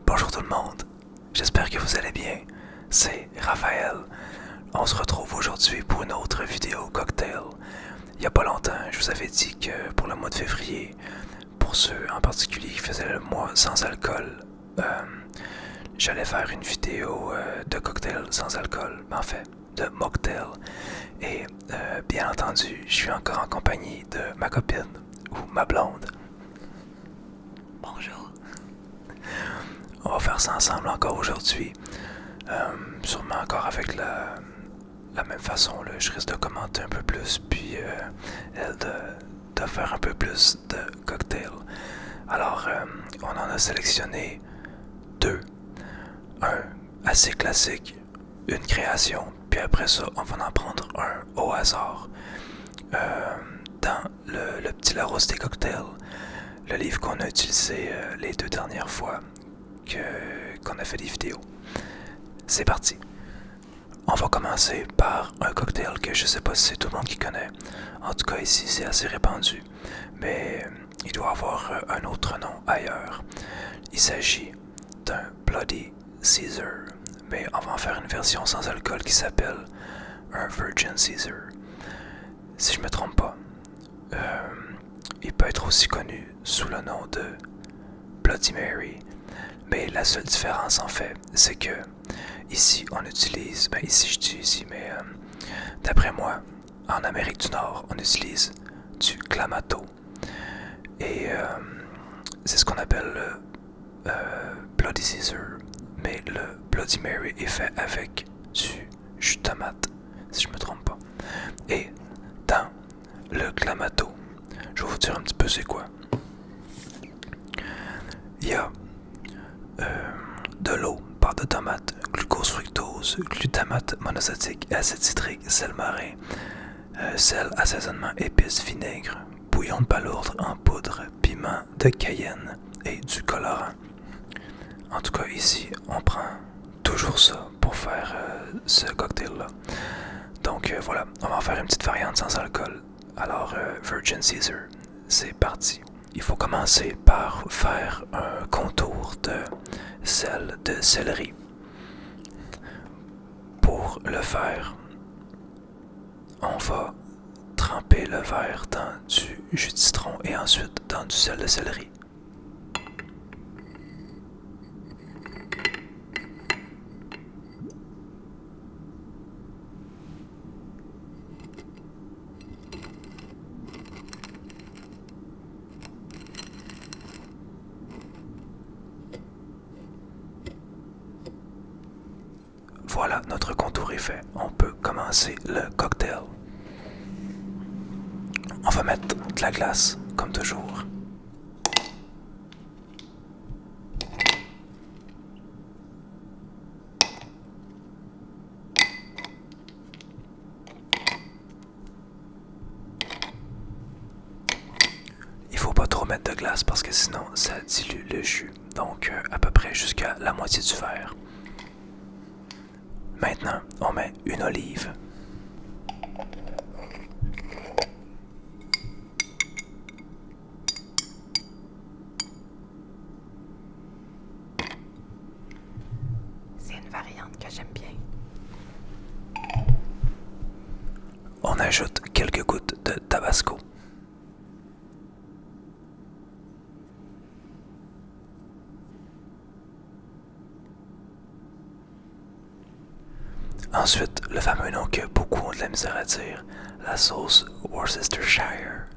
Bonjour tout le monde, j'espère que vous allez bien. C'est Raphaël. On se retrouve aujourd'hui pour une autre vidéo cocktail. Il n'y a pas longtemps, je vous avais dit que pour le mois de février, pour ceux en particulier qui faisaient le mois sans alcool, j'allais faire une vidéo de cocktail sans alcool, en fait, de mocktail. Et bien entendu, je suis encore en compagnie de ma copine ou ma blonde. Bonjour. On va faire ça ensemble encore aujourd'hui. Sûrement encore avec la même façon. Là. Je risque de commenter un peu plus, puis elle de faire un peu plus de cocktails. Alors, on en a sélectionné deux. Un assez classique, une création, puis après ça, on va en prendre un au hasard. Dans le petit Larousse des cocktails, le livre qu'on a utilisé les deux dernières fois qu'on a fait des vidéos. C'est parti. On va commencer par un cocktail que je sais pas si c'est tout le monde qui connaît. En tout cas ici c'est assez répandu, mais il doit avoir un autre nom ailleurs. Il s'agit d'un Bloody Caesar, mais on va en faire une version sans alcool qui s'appelle un Virgin Caesar. Si je me trompe pas, il peut être aussi connu sous le nom de Bloody Mary. Mais la seule différence en fait, c'est que ici on utilise, ben ici je dis ici, mais d'après moi, en Amérique du Nord, on utilise du Clamato. Et c'est ce qu'on appelle le Bloody Caesar. Mais le Bloody Mary est fait avec du jus de tomate, si je me trompe pas. Et dans le Clamato, je vais vous dire un petit peu c'est quoi. Il y a de l'eau, pâte de tomate, glucose fructose, glutamate monosodique, acide citrique, sel marin, sel, assaisonnement, épices, vinaigre, bouillon de palourde en poudre, piment de Cayenne et du colorant. En tout cas ici, on prend toujours ça pour faire ce cocktail-là. Donc voilà, on va en faire une petite variante sans alcool. Alors Virgin Caesar, c'est parti. Il faut commencer par faire un contour de sel de céleri. Pour le faire, on va tremper le verre dans du jus de citron et ensuite dans du sel de céleri. Voilà, notre contour est fait. On peut commencer le cocktail. On va mettre de la glace, comme toujours. Il faut pas trop mettre de glace parce que sinon ça dilue le jus. Donc à peu près jusqu'à la moitié du verre. Maintenant, on met une olive. C'est une variante que j'aime bien. On ajoute quelques gouttes de tabasco. Ensuite, le fameux nom que beaucoup ont de la misère à dire, la sauce Worcestershire.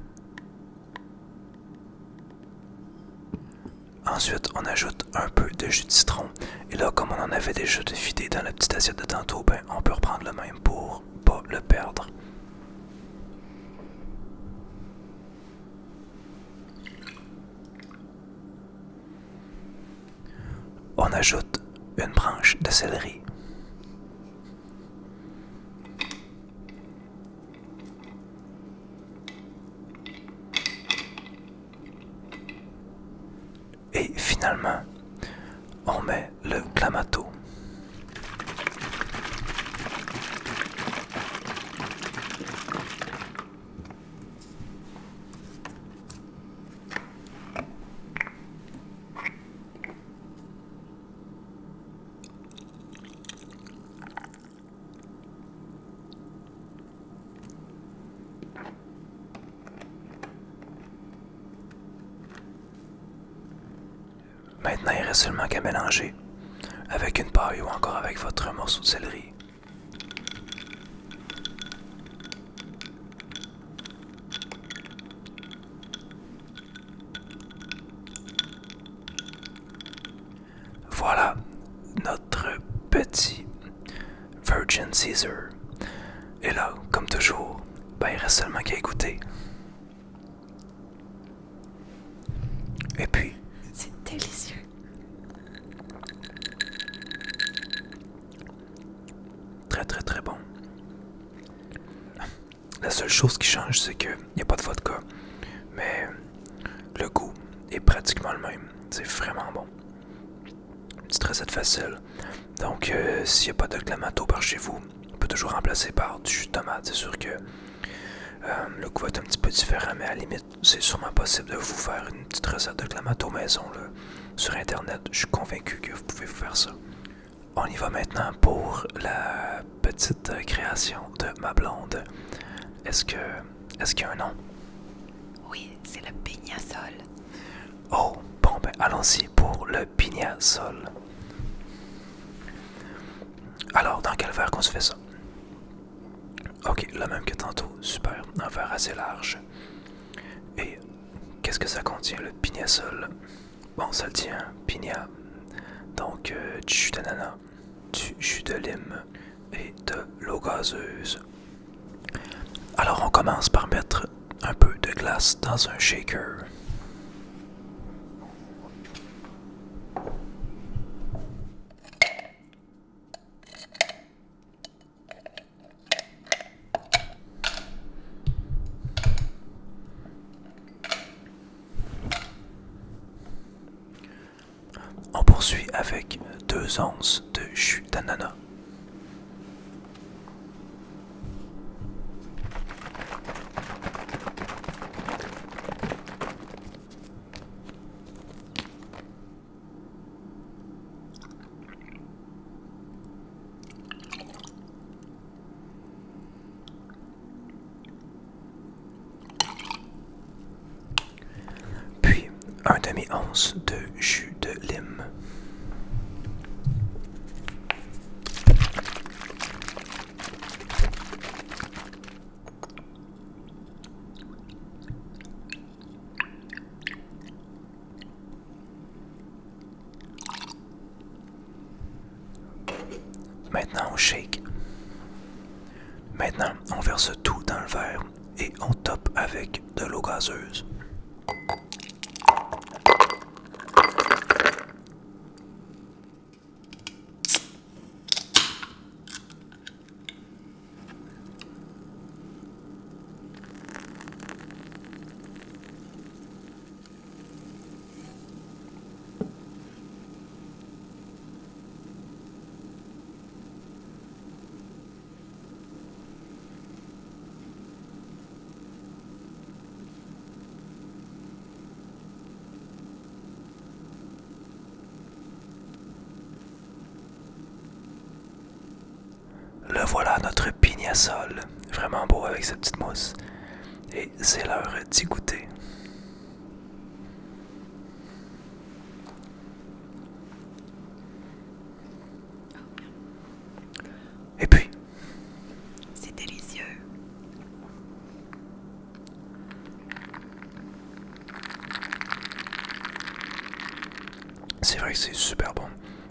Ensuite, on ajoute un peu de jus de citron. Et là, comme on en avait déjà vidé dans la petite assiette de tantôt, ben, on peut reprendre le même pour pas le perdre. On ajoute une branche de céleri. Et finalement, on met le Clamato. Maintenant, il reste seulement qu'à mélanger avec une paille ou encore avec votre morceau de céleri. Voilà notre petit Virgin Caesar. Et là, comme toujours, ben, il reste seulement qu'à écouter. Et puis, C'est délicieux. très très très bon. La seule chose qui change, c'est qu'il n'y a pas de vodka. Mais le goût est pratiquement le même. C'est vraiment bon. Une petite recette facile. Donc, s'il n'y a pas de clamato par chez vous, on peut toujours remplacer par du jus de tomate. C'est sûr que le goût va être un petit peu différent, mais à la limite, c'est sûrement possible de vous faire une petite recette de clamato maison là, sur Internet. Je suis convaincu que vous pouvez vous faire ça. On y va maintenant pour la petite création de ma blonde. Est-ce qu'il y a un nom? Oui, c'est le pignasol. Oh, bon ben allons-y pour le pignasol. Alors, dans quel verre qu'on se fait ça? Ok, le même que tantôt, super, un verre assez large. Et qu'est-ce que ça contient le pignasol? Bon, ça le tient, pigna. Donc, du jus d'ananas, du jus de lime et de l'eau gazeuse. Alors, on commence par mettre un peu de glace dans un shaker. On poursuit avec 2 onces de jus d'ananas. Puis un demi-once de jus de lime. Maintenant on shake. Maintenant on verse tout dans le verre et on top avec de l'eau gazeuse. Le voilà notre pignasol, vraiment beau avec sa petite mousse. Et c'est l'heure d'y goûter. Et puis, C'est délicieux. c'est vrai que c'est super bon.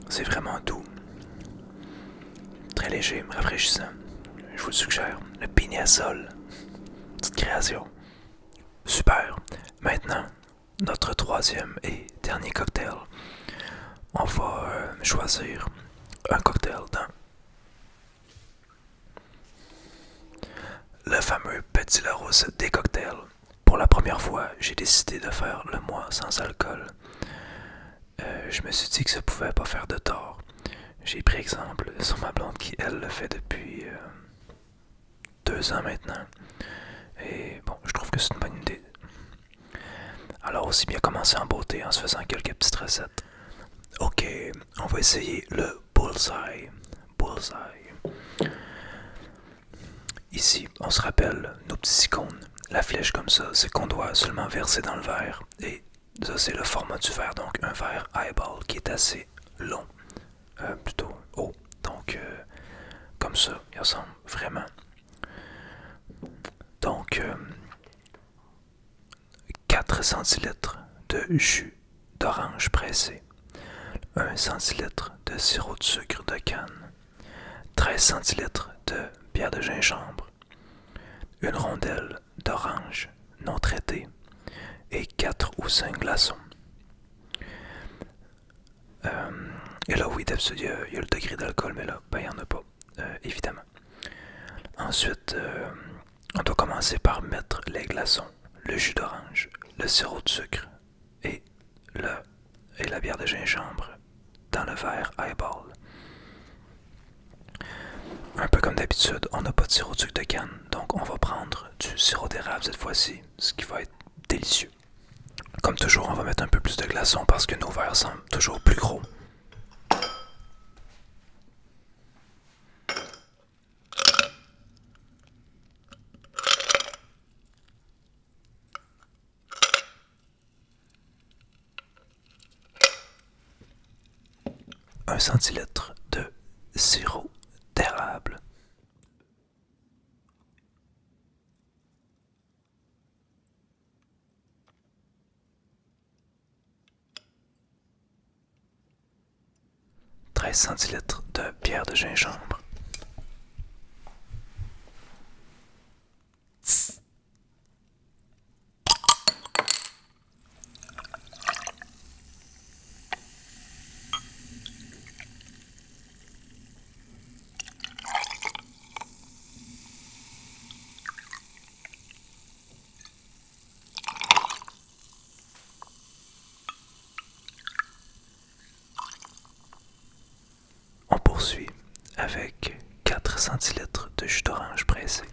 C'est vraiment doux. Très léger, rafraîchissant. Je vous le suggère. Le pignasol. Petite création. Super. Maintenant, notre troisième et dernier cocktail. On va choisir un cocktail dans le fameux Petit Larousse des cocktails. Pour la première fois, j'ai décidé de faire le mois sans alcool. Je me suis dit que ça pouvait pas faire de tort. J'ai pris exemple sur ma blonde qui, elle, le fait depuis 2 ans maintenant. Et bon, je trouve que c'est une bonne idée. Alors aussi bien commencer en beauté en se faisant quelques petites recettes. Ok, on va essayer le bullseye. Bullseye. Ici, on se rappelle nos petits icônes. La flèche comme ça, c'est qu'on doit seulement verser dans le verre et ça c'est le format du verre, donc un verre highball qui est assez long, plutôt haut, donc comme ça, il ressemble vraiment. Donc 4 centilitres de jus d'orange pressé, 1 centilitre de sirop de sucre de canne, 13 centilitres de bière de gingembre, une rondelle d'orange non traitée et 4 ou 5 glaçons. Et là, oui, d'habitude, il y a le degré d'alcool, mais là, ben, il n'y en a pas, évidemment. Ensuite, on doit commencer par mettre les glaçons, le jus d'orange, le sirop de sucre et la bière de gingembre dans le verre highball. Un peu comme d'habitude, on n'a pas de sirop de sucre de canne, donc on va prendre du sirop d'érable cette fois-ci, ce qui va être délicieux. Comme toujours, on va mettre un peu plus de glaçons parce que nos verres semblent toujours plus gros. Un centilitre de sirop d'érable. « 13 centilitres de bière de gingembre. » On poursuit avec 4 centilitres de jus d'orange pressé.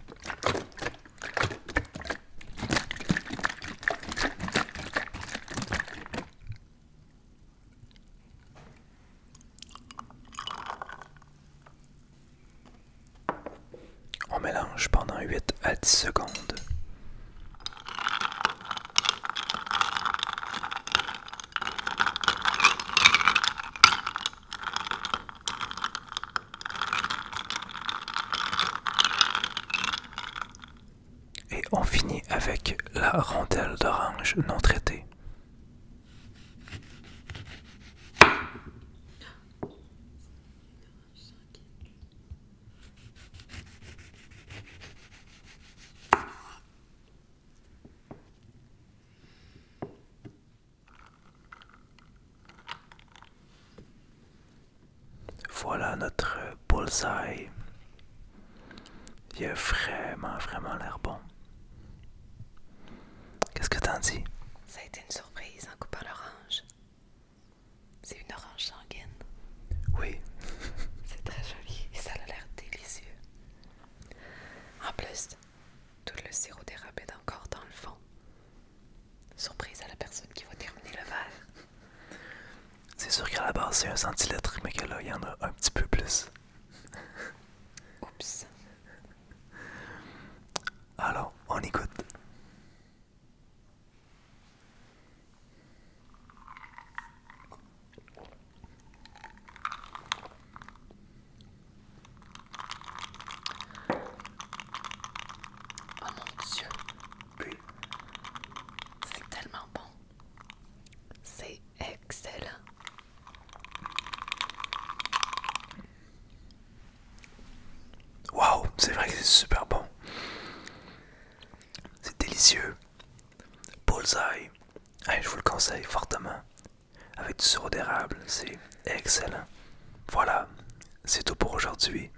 On mélange pendant 8 à 10 secondes. Et on finit avec la rondelle d'orange non traitée. Voilà notre bullseye. Il a vraiment l'air bon. Qu'est-ce que t'en dis? Ça a été une surprise en coupant l'orange. C'est une orange sanguine. Oui. C'est très joli et ça a l'air délicieux. En plus, tout le sirop d'érable est encore dans le fond. Surprise à la personne qui va terminer le verre. C'est sûr qu'à la base c'est 1 centilitre, mais que là il y en a un petit peu plus. Oups. Alors, on y goûte. Oh mon Dieu. Oui. C'est tellement bon. C'est excellent. Wow, c'est vrai que c'est super bon. C'est délicieux. Bullseye. Hey, je vous le conseille fortement. Avec du sirop d'érable, c'est excellent. Voilà, c'est tout pour aujourd'hui.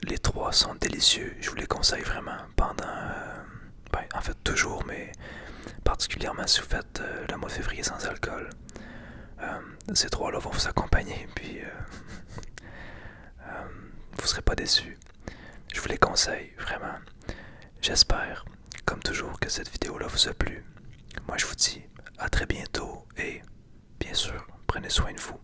Les 3 sont délicieux. Je vous les conseille vraiment pendant... en fait toujours, mais particulièrement si vous faites le mois de février sans alcool. Ces 3-là vont vous accompagner, puis vous ne serez pas déçus. Je vous les conseille, vraiment. J'espère, comme toujours, que cette vidéo-là vous a plu. Moi, je vous dis à très bientôt et, bien sûr, prenez soin de vous.